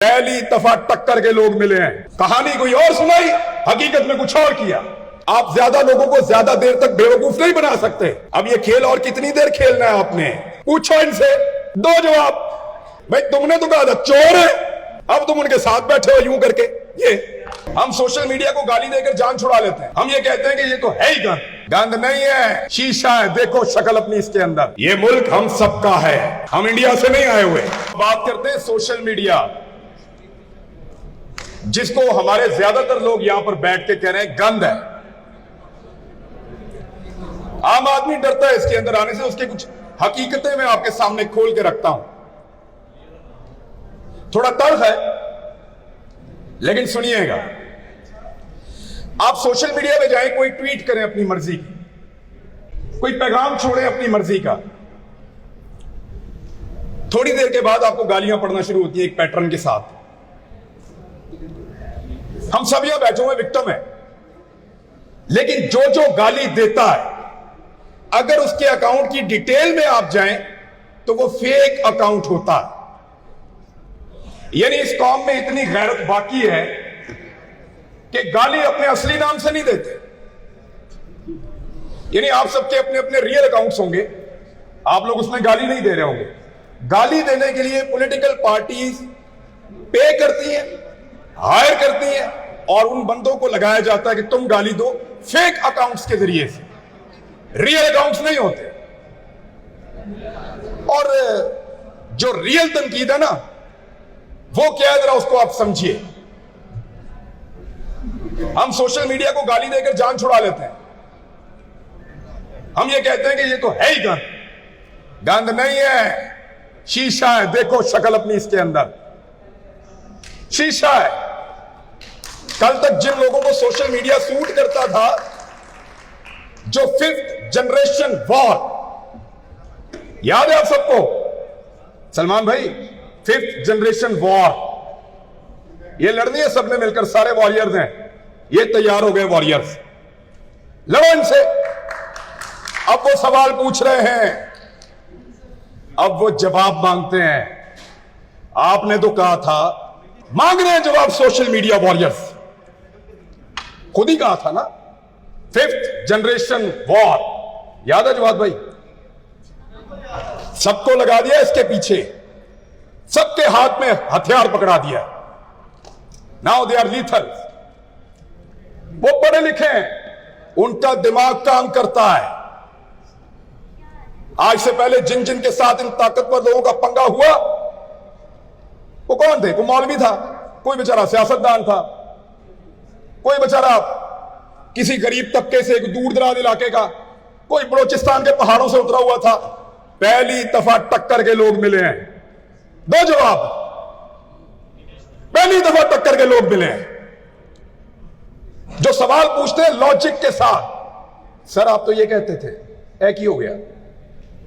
पहली दफा टक्कर के लोग मिले हैं। कहानी कोई और सुनाई, हकीकत में कुछ और किया। आप ज्यादा लोगों को ज्यादा देर तक बेवकूफ नहीं बना सकते। अब ये खेल और कितनी देर खेलना है आपने? पूछो इनसे, दो जवाब। भाई तुमने तो कहा था चोर है, अब तुम उनके साथ बैठे हो यूं करके। ये हम सोशल मीडिया को गाली देकर जान छुड़ा लेते हैं। हम ये कहते हैं कि ये तो है ही गंद। गंद नहीं है, शीशा है, देखो शक्ल अपनी इसके अंदर। ये मुल्क हम सबका है, हम इंडिया से नहीं आए हुए। बात करते हैं सोशल मीडिया, जिसको हमारे ज्यादातर लोग यहां पर बैठ के कह रहे हैं गंद है। आम आदमी डरता है इसके अंदर आने से। उसकी कुछ हकीकतें मैं आपके सामने खोल के रखता हूं। थोड़ा तल्ख है लेकिन सुनिएगा। आप सोशल मीडिया पे जाएं, कोई ट्वीट करें अपनी मर्जी की, कोई पैगाम छोड़ें अपनी मर्जी का, थोड़ी देर के बाद आपको गालियां पड़ना शुरू होती है एक पैटर्न के साथ। हम सब यहां बैठे हुए विक्टिम है, लेकिन जो जो गाली देता है, अगर उसके अकाउंट की डिटेल में आप जाएं तो वो फेक अकाउंट होता है। यानी इस कौम में इतनी गैरत बाकी है कि गाली अपने असली नाम से नहीं देते। यानी आप सबके अपने अपने रियल अकाउंट्स होंगे, आप लोग उसमें गाली नहीं दे रहे होंगे। गाली देने के लिए पॉलिटिकल पार्टीज पे करती हैं, हायर करती हैं, और उन बंदों को लगाया जाता है कि तुम गाली दो फेक अकाउंट्स के जरिए से। रियल अकाउंट्स नहीं होते। और जो रियल तनकीद है ना, वो क्या है जरा उसको आप समझिए। हम सोशल मीडिया को गाली देकर जान छुड़ा लेते हैं। हम ये कहते हैं कि ये तो है ही गंद। गंद नहीं है, शीशा है, देखो शक्ल अपनी इसके अंदर। शीशा है। कल तक जिन लोगों को सोशल मीडिया सूट करता था, जो 5th जनरेशन वॉर, याद है आप सबको? सलमान भाई, 5th जनरेशन वॉर, ये लड़नी है सबने मिलकर, सारे वॉरियर्स हैं, ये तैयार हो गए वॉरियर्स, लड़ो इनसे। अब वो सवाल पूछ रहे हैं, अब वो जवाब मांगते हैं। आपने तो कहा था, मांग रहे हैं जवाब सोशल मीडिया वॉरियर्स। खुद ही कहा था ना, 5th जनरेशन वॉर, याद है जवाब भाई? सबको लगा दिया इसके पीछे, सबके हाथ में हथियार पकड़ा दिया। Now they are lethal. वो पढ़े लिखे हैं, उनका दिमाग काम करता है। आज से पहले जिन जिन के साथ इन ताकतवर लोगों का पंगा हुआ, वो कौन थे? कोई मौलवी था, कोई बेचारा सियासतदान था, कोई बेचारा किसी गरीब तबके से, एक दूर दराज इलाके का, कोई बलोचिस्तान के पहाड़ों से उतरा हुआ था। पहली दफा टक्कर के लोग मिले हैं। दो जवाब, पहली दफा टक्कर के लोग मिले हैं जो सवाल पूछते हैं लॉजिक के साथ। सर आप तो ये कहते थे, एक ही हो गया।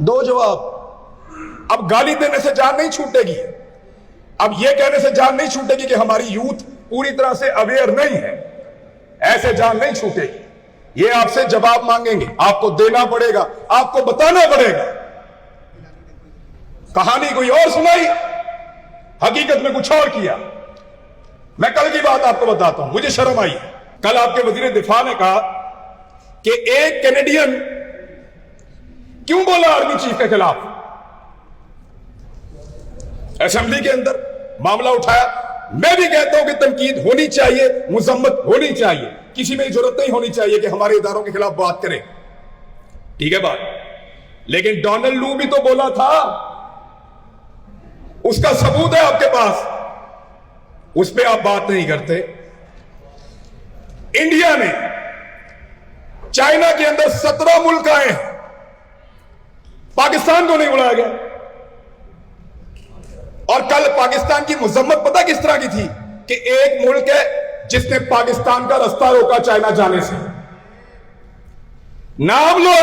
दो जवाब। अब गाली देने से जान नहीं छूटेगी, अब यह कहने से जान नहीं छूटेगी कि हमारी यूथ पूरी तरह से अवेयर नहीं है, ऐसे जान नहीं छूटेगी। ये आपसे जवाब मांगेंगे, आपको देना पड़ेगा, आपको बताना पड़ेगा। कहानी कोई और सुनाई, हकीकत में कुछ और किया। मैं कल की बात आपको बताता हूं, मुझे शर्म आई। कल आपके वजीर दिफा ने कहा कि एक कैनेडियन क्यों बोला आर्मी चीफ के खिलाफ। असेंबली के अंदर मामला उठाया। मैं भी कहता हूं कि तनकीद होनी चाहिए, मुजम्मत होनी चाहिए, किसी में जरूरत नहीं होनी चाहिए कि हमारे इदारों के खिलाफ बात करें, ठीक है बात। लेकिन डोनाल्ड लू भी तो बोला था, उसका सबूत है आपके पास, उस पर आप बात नहीं करते। इंडिया ने चाइना के अंदर 17 मुल्क आए हैं, पाकिस्तान को नहीं बुलाया गया। और कल पाकिस्तान की मजम्मत पता किस तरह की थी कि एक मुल्क है जिसने पाकिस्तान का रास्ता रोका चाइना जाने से। नाम लो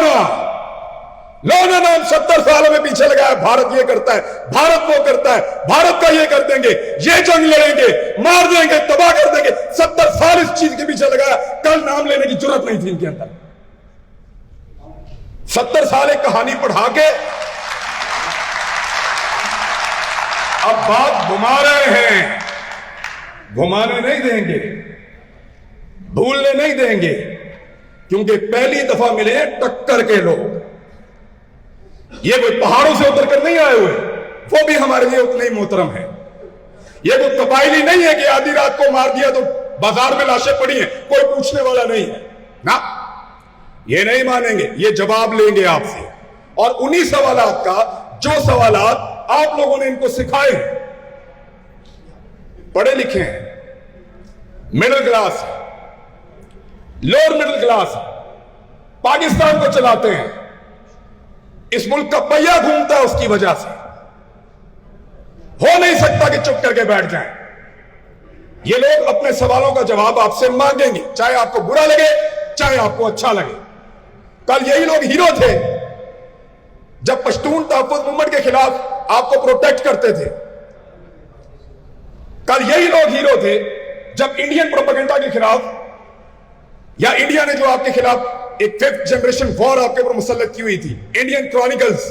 ना नाम 70 सालों में पीछे लगाया, भारत ये करता है, भारत वो करता है, भारत का ये कर देंगे, ये जंग लड़ेंगे, मार देंगे, तबाह कर देंगे। 70 साल इस चीज के पीछे लगाया, कल नाम लेने की जरूरत नहीं थी इनके अंदर। 70 साल एक कहानी पढ़ा के अब बात घुमा रहे हैं। घुमाने नहीं देंगे, भूलने नहीं देंगे, क्योंकि पहली दफा मिले हैं टक्कर के लोग। ये कोई पहाड़ों से उतर कर नहीं आए हुए, वो भी हमारे लिए उतने ही मोहतरम है। ये कोई कबायली नहीं है कि आधी रात को मार दिया तो बाजार में लाशें पड़ी हैं, कोई पूछने वाला नहीं है ना। ये नहीं मानेंगे, ये जवाब लेंगे आपसे, और उन्हीं सवालात का जो सवालात आप लोगों ने इनको सिखाए हैं। पढ़े लिखे हैं, middle class, lower middle class, Pakistan को चलाते हैं, इस मुल्क का पहिया घूमता है उसकी वजह से। हो नहीं सकता कि चुप करके बैठ जाएं। ये लोग अपने सवालों का जवाब आपसे मांगेंगे, चाहे आपको बुरा लगे चाहे आपको अच्छा लगे। कल यही लोग हीरो थे जब पश्तून तहफ़्फ़ुज़ मूवमेंट के खिलाफ आपको प्रोटेक्ट करते थे। कल यही लोग हीरो थे जब इंडियन प्रोपेगेंडा के खिलाफ, या इंडिया ने जो आपके खिलाफ एक 5th जनरेशन वॉर आपके ऊपर मुसल्लत की हुई थी, इंडियन क्रॉनिकल्स,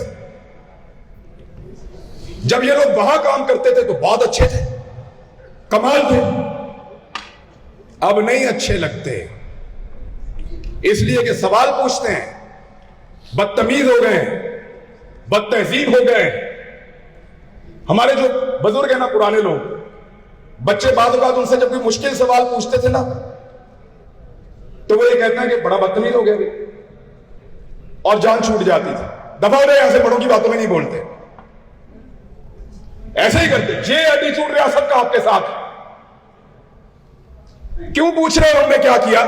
जब ये लोग वहां काम करते थे तो बहुत अच्छे थे, कमाल थे। अब नहीं अच्छे लगते, इसलिए कि सवाल पूछते हैं, बदतमीज हो गए, बदतहजीब हो गए। हमारे जो बुजुर्ग है ना, पुराने लोग, बच्चे बाद उनसे जब कोई मुश्किल सवाल पूछते थे ना, तो वो ये कहते हैं कि बड़ा बदतमीज हो गया भी, और जान छूट जाती थी। दफा हो जाए यहां से, बड़ों की बातों में नहीं बोलते, ऐसे ही करते। ये एटीट्यूड रियासत का आपके साथ, क्यों पूछ रहे हो हमने क्या किया?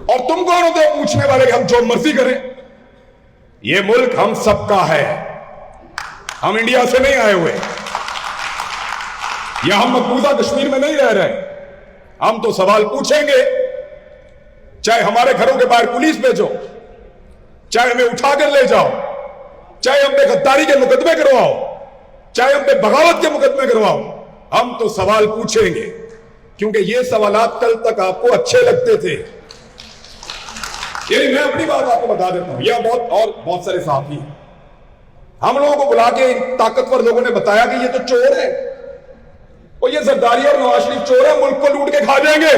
और तुम कौन होते हो पूछने वाले कि हम जो मर्जी करें? ये मुल्क हम सबका है, हम इंडिया से नहीं आए हुए, या हम मकबूजा कश्मीर में नहीं रह रहे। हम तो सवाल पूछेंगे, चाहे हमारे घरों के बाहर पुलिस भेजो, चाहे हमें उठाकर ले जाओ, चाहे हम पे गद्दारी के मुकदमे करवाओ, चाहे हम पे बगावत के मुकदमे करवाओ, हम तो सवाल पूछेंगे, क्योंकि ये सवालात कल तक आपको अच्छे लगते थे। ये मैं अपनी बात आपको बता देता हूं, यह बहुत सारे साथी हैं, हम लोगों को बुला के इन ताकतवर लोगों ने बताया कि ये तो चोर है, और ये जरदारी और नवाज शरीफ चोर है, मुल्क को लूट के खा जाएंगे।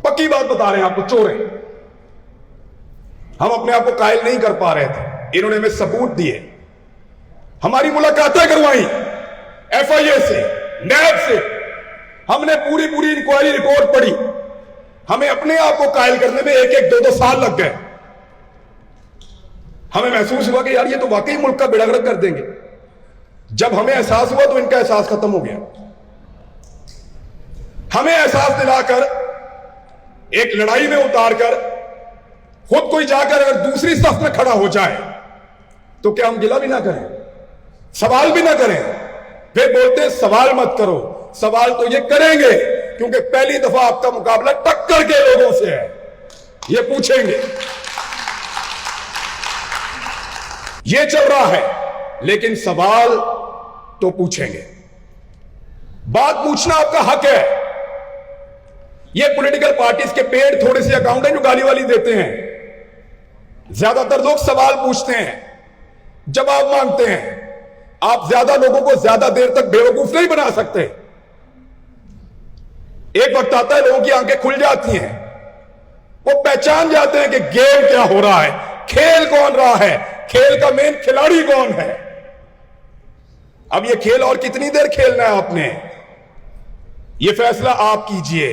पक्की बात बता रहे हैं आपको, चोर है। हम अपने आप को कायल नहीं कर पा रहे थे, इन्होंने हमें सबूत दिए, हमारी मुलाकातें करवाई एफआईए से, नैब से, हमने पूरी इंक्वायरी रिपोर्ट पढ़ी। हमें अपने आप को कायल करने में 1-1, 2-2 साल लग गए। हमें महसूस हुआ कि यार ये तो वाकई मुल्क का बेड़ा गर्क कर देंगे। जब हमें एहसास हुआ तो इनका एहसास खत्म हो गया। हमें एहसास दिलाकर, एक लड़ाई में उतारकर, खुद कोई जाकर अगर दूसरी सफ में खड़ा हो जाए तो क्या हम गिला भी ना करें, सवाल भी ना करें? फिर बोलते हैं सवाल मत करो। सवाल तो ये करेंगे, क्योंकि पहली दफा आपका मुकाबला टक्कर के लोगों से है। ये पूछेंगे, ये चल रहा है, लेकिन सवाल तो पूछेंगे। बात पूछना आपका हक है। ये पॉलिटिकल पार्टीज के पेड़ थोड़े से अकाउंट हैं जो गाली वाली देते हैं। ज्यादातर लोग सवाल पूछते हैं, जवाब मांगते हैं। आप ज्यादा लोगों को ज्यादा देर तक बेवकूफ नहीं बना सकते। एक वक्त आता है लोगों की आंखें खुल जाती हैं, वो पहचान जाते हैं कि गेम क्या हो रहा है, खेल कौन रहा है, खेल का मेन खिलाड़ी कौन है। अब ये खेल और कितनी देर खेलना है आपने, ये फैसला आप कीजिए,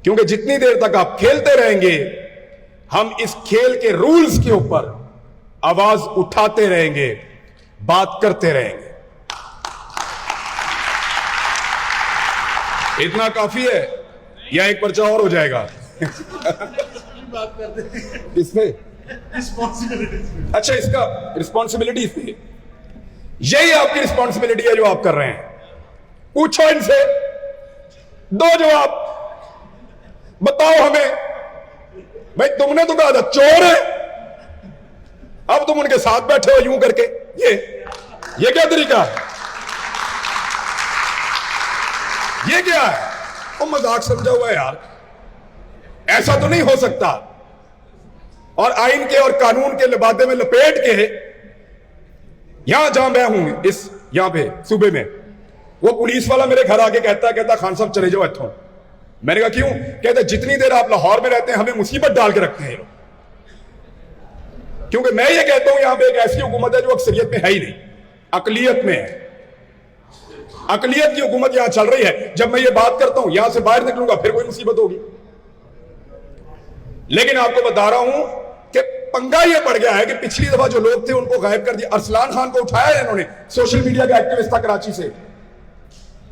क्योंकि जितनी देर तक आप खेलते रहेंगे, हम इस खेल के रूल्स के ऊपर आवाज उठाते रहेंगे, बात करते रहेंगे। इतना काफी है या एक पर्चा और हो जाएगा? इसमें अच्छा, इसका रिस्पॉन्सिबिलिटी पे, यही आपकी रिस्पॉन्सिबिलिटी है जो आप कर रहे हैं। पूछो इनसे, दो जवाब, बताओ हमें, भाई तुमने तो कहा था चोर है, अब तुम उनके साथ बैठे हो यूं करके। ये क्या तरीका है? ये क्या है? वो मजाक समझा हुआ है यार, ऐसा तो नहीं हो सकता। और आइन के और कानून के लिबादे में लपेट के यहां जहां मैं हूं, इस यहां पे सूबे में, वो पुलिस वाला मेरे घर आके कहता खान साहब चले जाओ इत्थों। मैंने कहा क्यों? कहते जितनी देर आप लाहौर में रहते हैं हमें मुसीबत डाल के रखते हैं, क्योंकि मैं ये कहता हूं यहां पे एक ऐसी हुकूमत है जो अक्सरियत में है ही नहीं, अकलियत में है। अकलियत की हुकूमत यहां चल रही है। जब मैं ये बात करता हूं, यहां से बाहर निकलूंगा फिर कोई मुसीबत होगी। लेकिन आपको बता रहा हूं कि पंगा ये पड़ गया है कि पिछली दफा जो लोग थे उनको गायब कर दिया। अरसलान खान को उठाया है इन्होंने, सोशल मीडिया का एक्टिविस्ट था कराची से,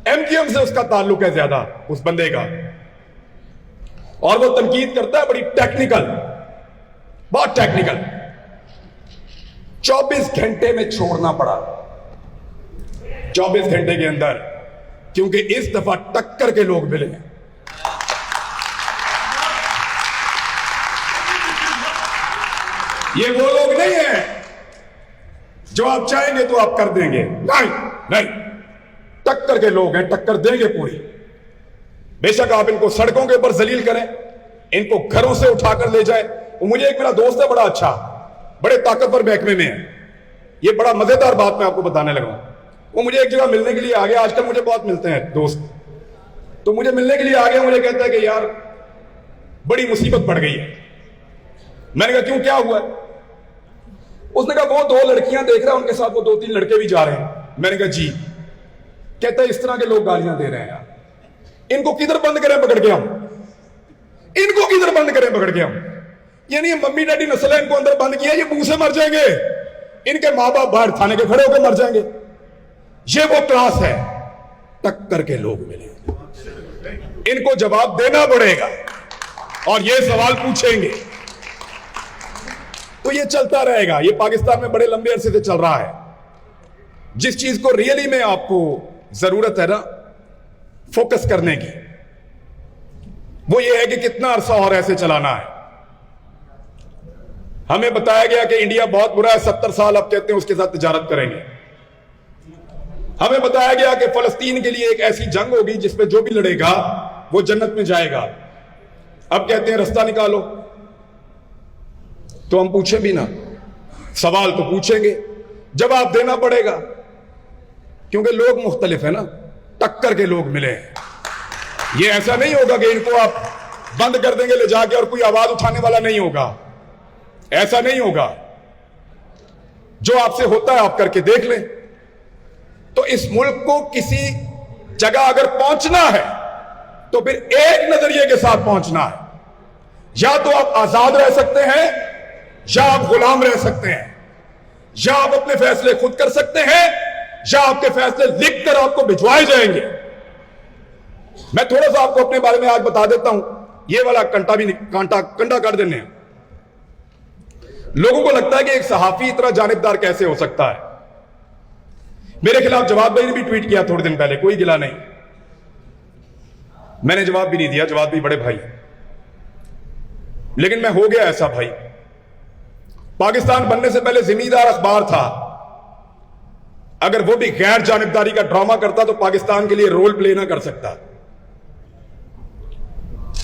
एमक्यूएम से उसका ताल्लुक है ज्यादा उस बंदे का, और वो तनकीद करता है बड़ी टेक्निकल, बहुत टेक्निकल। 24 घंटे में छोड़ना पड़ा, 24 घंटे के अंदर, क्योंकि इस दफा टक्कर के लोग मिले हैं। ये वो लोग नहीं है जो आप चाहेंगे तो आप कर देंगे, नहीं नहीं, टक्कर के लोग हैं, टक्कर देंगे पूरी। बेशक आप इनको सड़कों के ऊपर जलील करें, इनको घरों से उठाकर ले जाए। मुझे एक मेरा दोस्त है बड़ा अच्छा, बड़े ताकतवर महकमे में है, ये बड़ा मजेदार बात मैं आपको बताने लगा। वो मुझे एक जगह मिलने के लिए आ गया, आजकल मुझे बहुत मिलते हैं दोस्त, तो मुझे मिलने के लिए आ गया, मुझे कहता है कि यार बड़ी मुसीबत पड़ गई है। मैंने कहा क्यों, क्या हुआ? उसने कहा वो 2 लड़कियां देख रहा है, उनके साथ वो 2-3 लड़के भी जा रहे हैं। मैंने कहा जी। कहता है इस तरह के लोग गालियां दे रहे हैं यार, इनको किधर बंद करें पकड़ के हम, इनको किधर बंद करें पकड़ के हम? यानी ये मम्मी डैडी नस्ल है, इनको अंदर बंद किया, ये मुंह से मर जाएंगे, इनके मां बाप बाहर थाने के खड़े होकर मर जाएंगे। ये वो क्लास है, टक्कर के लोग मिले, इनको जवाब देना पड़ेगा और ये सवाल पूछेंगे। तो ये चलता रहेगा, ये पाकिस्तान में बड़े लंबे अरसे से चल रहा है। जिस चीज को रियली में आपको जरूरत है ना फोकस करने की, वो ये है कि कितना अरसा और ऐसे चलाना है। हमें बताया गया कि इंडिया बहुत बुरा है, 70 साल अब कहते हैं उसके साथ तिजारत करेंगे। हमें बताया गया कि फलस्तीन के लिए एक ऐसी जंग होगी जिसमें जो भी लड़ेगा वो जन्नत में जाएगा। अब कहते हैं रास्ता निकालो, तो हम पूछे भी ना, सवाल तो पूछेंगे, जवाब देना पड़ेगा, क्योंकि लोग मुख्तलिफ है ना, टक्कर के लोग मिले हैं। ये ऐसा नहीं होगा कि इनको आप बंद कर देंगे ले जाके और कोई आवाज उठाने वाला नहीं होगा, ऐसा नहीं होगा। जो आपसे होता है आप करके देख लें। तो इस मुल्क को किसी जगह अगर पहुंचना है तो फिर एक नजरिए के साथ पहुंचना है, या तो आप आजाद रह सकते हैं या आप गुलाम रह सकते हैं, या आप अपने फैसले खुद कर सकते हैं या आपके फैसले लिखकर आपको भिजवाए जाएंगे। मैं थोड़ा सा आपको अपने बारे में आज बता देता हूं, ये वाला कंडा काट देने हैं। लोगों को लगता है कि एक सहाफी इतना जानिबदार कैसे हो सकता है। मेरे खिलाफ जवाब भाई ने भी ट्वीट किया थोड़े दिन पहले, कोई गिला नहीं, मैंने जवाब भी नहीं दिया, जवाब भी बड़े भाई, लेकिन मैं हो गया ऐसा भाई। पाकिस्तान बनने से पहले जिम्मेदार अखबार था, अगर वो भी गैर जानिबदारी का ड्रामा करता तो पाकिस्तान के लिए रोल प्ले ना कर सकता।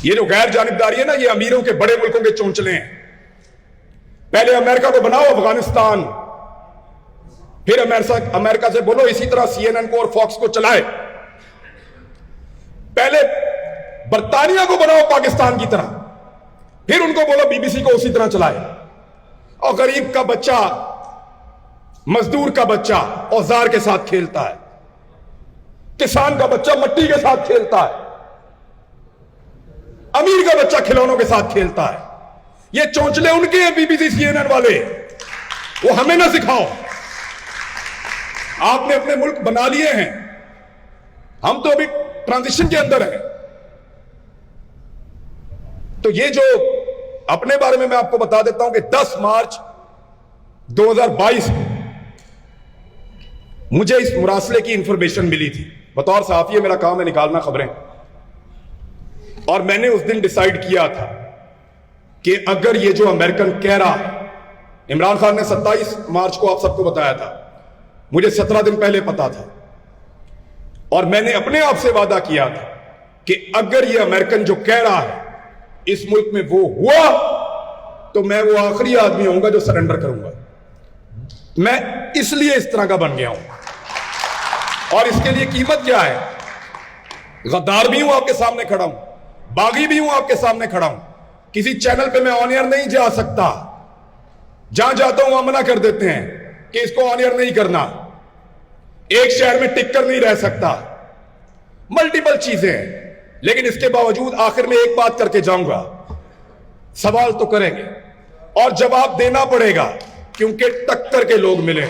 ये जो गैर जानिबदारी है ना, ये अमीरों के बड़े मुल्कों के चोंचले हैं। पहले अमेरिका को बनाओ अफगानिस्तान, फिर अमेरिका से बोलो इसी तरह CNN को और फॉक्स को चलाए। पहले बर्तानिया को बनाओ पाकिस्तान की तरह, फिर उनको बोलो BBC को उसी तरह चलाए। और गरीब का बच्चा, मजदूर का बच्चा औजार के साथ खेलता है, किसान का बच्चा मट्टी के साथ खेलता है, अमीर का बच्चा खिलौनों के साथ खेलता है। ये चौंचले उनके हैं BBC CNN वाले, वो हमें ना सिखाओ। आपने अपने मुल्क बना लिए हैं, हम तो अभी ट्रांजिशन के अंदर हैं। तो ये जो अपने बारे में मैं आपको बता देता हूं कि 10 मार्च 2022 मुझे इस मुरासले की इंफॉर्मेशन मिली थी। बतौर सहाफी मेरा काम है निकालना खबरें, और मैंने उस दिन डिसाइड किया था कि अगर ये जो अमेरिकन कह रहा है, इमरान खान ने 27 मार्च को आप सबको बताया था, मुझे 17 दिन पहले पता था, और मैंने अपने आप से वादा किया था कि अगर ये अमेरिकन जो कह रहा है इस मुल्क में वो हुआ तो मैं वो आखिरी आदमी होऊंगा जो सरेंडर करूंगा। मैं इसलिए इस तरह का बन गया हूं। और इसके लिए कीमत क्या है? गद्दार भी हूं आपके सामने खड़ा हूं, बागी भी हूं आपके सामने खड़ा हूं। किसी चैनल पे मैं ऑन एयर नहीं जा सकता, जहां जाता हूं वहां मना कर देते हैं कि इसको ऑन एयर नहीं करना। एक शहर में टिक कर नहीं रह सकता, मल्टीपल चीजें हैं। लेकिन इसके बावजूद आखिर में एक बात करके जाऊंगा, सवाल तो करेंगे और जवाब देना पड़ेगा, क्योंकि टक्कर के लोग मिले।